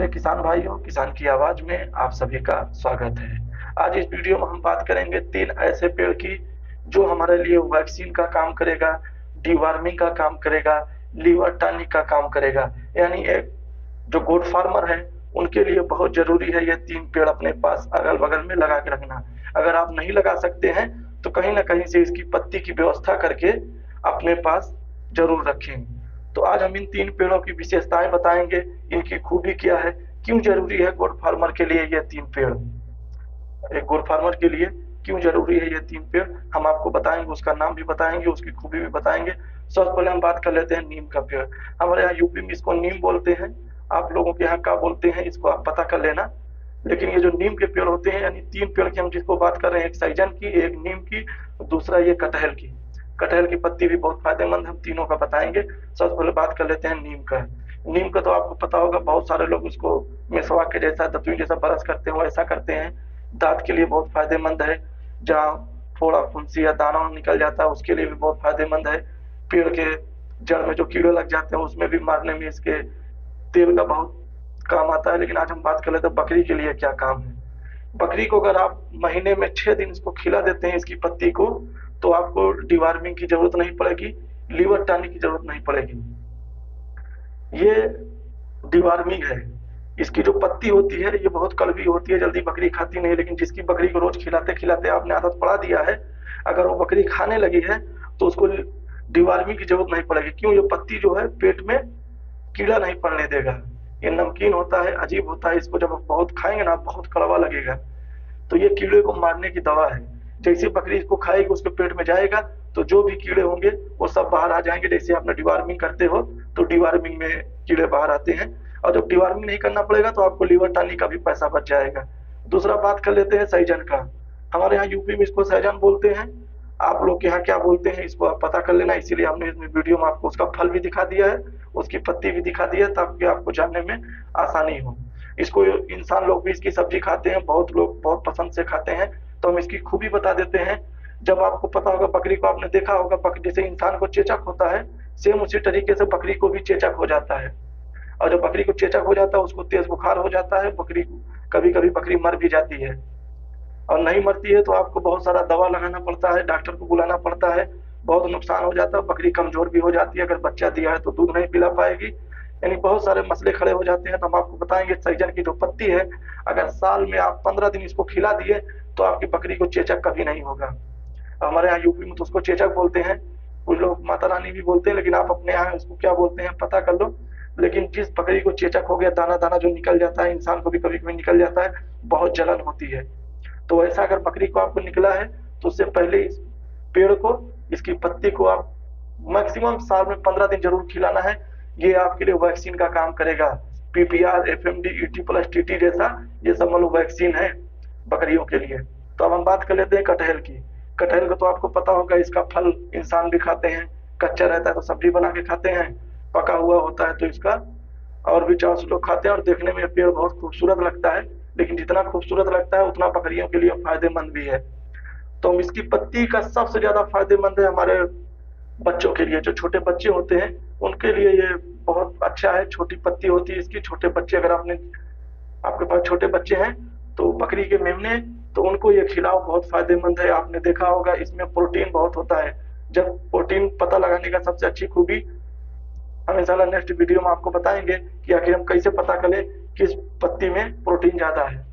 मेरे किसान भाइयों, किसान की आवाज में आप सभी का स्वागत है। आज इस वीडियो में हम बात करेंगे 3 ऐसे पेड़ की जो हमारे लिए वैक्सीन का काम करेगा, डीवर्मिंग का काम करेगा, लीवर टॉनिक का काम करेगा। यानी एक जो गोट फार्मर है उनके लिए बहुत जरूरी है ये 3 पेड़ अपने पास अगल-बगल में लगा के रखना। अगर आप नहीं लगा सकते हैं तो कहीं न कहीं से इसकी पत्ती की व्यवस्था करके अपने पास जरूर रखें। तो आज हम इन 3 पेड़ों की विशेषताएं बताएंगे, इनकी खूबी क्या है, क्यों जरूरी है गोट फार्मर के लिए ये 3 पेड़। एक गोट फार्मर के लिए क्यों जरूरी है ये 3 पेड़ हम आपको बताएंगे, उसका नाम भी बताएंगे, उसकी खूबी भी बताएंगे। सबसे पहले हम बात कर लेते हैं नीम का पेड़। हमारे यहाँ यूपी में इसको नीम बोलते हैं, आप लोगों के यहाँ क्या बोलते हैं इसको आप पता कर लेना। लेकिन ये जो नीम के पेड़ होते हैं, यानी 3 पेड़ की हम जिसको बात कर रहे हैं, एक सहजन की, एक नीम की, दूसरा ये कटहल की। कटहल की पत्ती भी बहुत फायदेमंद, हम तीनों का बताएंगे। सबसे पहले बात कर लेते हैं नीम का। नीम का तो आपको पता होगा, बहुत सारे लोग उसको मेसवा के जैसा, दतुई जैसा ब्रश करते हो, ऐसा करते हैं। दांत के लिए बहुत फायदेमंद है, जहाँ फोड़ा फुंसी या दाना निकल जाता है उसके लिए भी बहुत फायदेमंद है। पेड़ के जड़ में जो कीड़े लग जाते हैं उसमें भी मारने में इसके तेल का बहुत काम आता है। लेकिन आज हम बात कर लेते हैं बकरी के लिए क्या काम है। बकरी को अगर आप महीने में 6 दिन इसको खिला देते हैं इसकी पत्ती को, तो आपको डिवार्मिंग की जरूरत नहीं पड़ेगी, लीवर टॉनिक की जरूरत नहीं पड़ेगी। ये डिवार्मिंग है। इसकी जो पत्ती होती है ये बहुत कड़वी होती है, जल्दी बकरी खाती नहीं। लेकिन जिसकी बकरी को रोज खिलाते खिलाते आपने आदत पड़ा दिया है, अगर वो बकरी खाने लगी है तो उसको डिवार्मिंग की जरूरत नहीं पड़ेगी। क्यों? ये पत्ती जो है पेट में कीड़ा नहीं पड़ने देगा। ये नमकीन होता है, अजीब होता है, इसको जब आप बहुत खाएंगे ना बहुत कड़वा लगेगा। तो ये कीड़े को मारने की दवा है। जैसे बकरी इसको खाएगी उसके पेट में जाएगा तो जो भी कीड़े होंगे वो सब बाहर आ जाएंगे। जैसे आपने डिवार्मिंग करते हो तो डिवार्मिंग में कीड़े बाहर आते हैं, और जब डिवार्मिंग नहीं करना पड़ेगा तो आपको लीवर टॉनिक का भी पैसा बच जाएगा। दूसरा बात कर लेते हैं सहजन का। हमारे यहाँ यूपी में इसको सहजन बोलते हैं, आप लोग के यहाँ क्या बोलते हैं इसको आप पता कर लेना। इसीलिए हमने इसमें वीडियो में आपको उसका फल भी दिखा दिया है, उसकी पत्ती भी दिखा दी है, ताकि आपको जानने में आसानी हो। इसको इंसान लोग भी इसकी सब्जी खाते हैं, बहुत लोग बहुत पसंद से खाते हैं। तो हम इसकी खूबी बता देते हैं। जब आपको पता होगा बकरी को आपने देखा होगा, बकरी जैसे इंसान को चेचक होता है, सेम उसी तरीके से बकरी को भी चेचक हो जाता है। और जब बकरी को चेचक हो जाता है उसको तेज बुखार हो जाता है, बकरी कभी कभी बकरी मर भी जाती है। और नहीं मरती है तो आपको बहुत सारा दवा लगाना पड़ता है, डॉक्टर को बुलाना पड़ता है, बहुत नुकसान हो जाता है। बकरी कमजोर भी हो जाती है, अगर बच्चा दिया है तो दूध नहीं पिला पाएगी, यानी बहुत सारे मसले खड़े हो जाते हैं। तो हम आपको बताएंगे सहजन की जो पत्ती है, अगर साल में आप 15 दिन इसको खिला दिए तो आपकी बकरी को चेचक कभी नहीं होगा। हमारे यहाँ यूपी में तो उसको चेचक बोलते हैं, कुछ लोग माता रानी भी बोलते हैं, लेकिन आप अपने यहाँ उसको क्या बोलते हैं पता कर लो। लेकिन जिस बकरी को चेचक हो गया, दाना दाना जो निकल जाता है, इंसान को भी कभी कभी निकल जाता है, बहुत जलन होती है। तो ऐसा अगर बकरी को आपको निकला है तो उससे पहले इस पेड़ को, इसकी पत्ती को आप मैक्सिमम साल में 15 दिन जरूर खिलाना है। ये आपके लिए वैक्सीन का काम करेगा। PPR, FMD, ET plus TT जैसा ये सब मतलब वैक्सीन है बकरियों के लिए। तो अब हम बात कर लेते हैं कटहल की। कटहल का तो आपको पता होगा, इसका फल इंसान भी खाते हैं, कच्चा रहता है तो सब्जी बना के खाते हैं, पका हुआ होता है तो इसका और भी चार लोग खाते हैं। और देखने में पेड़ बहुत खूबसूरत लगता है, लेकिन जितना खूबसूरत लगता है उतना बकरियों के लिए फायदेमंद भी है। तो इसकी पत्ती का सबसे ज्यादा फायदेमंद है हमारे बच्चों के लिए। जो छोटे बच्चे होते हैं उनके लिए ये बहुत अच्छा है। छोटी पत्ती होती है इसकी, छोटे बच्चे अगर आपके पास छोटे बच्चे हैं तो बकरी के मेमने, तो उनको ये खिलाओ, बहुत फायदेमंद है। आपने देखा होगा इसमें प्रोटीन बहुत होता है। जब प्रोटीन पता लगाने का सबसे अच्छी खूबी हम इंशाल्लाह नेक्स्ट वीडियो में आपको बताएंगे कि आखिर हम कैसे पता करें किस पत्ती में प्रोटीन ज्यादा है।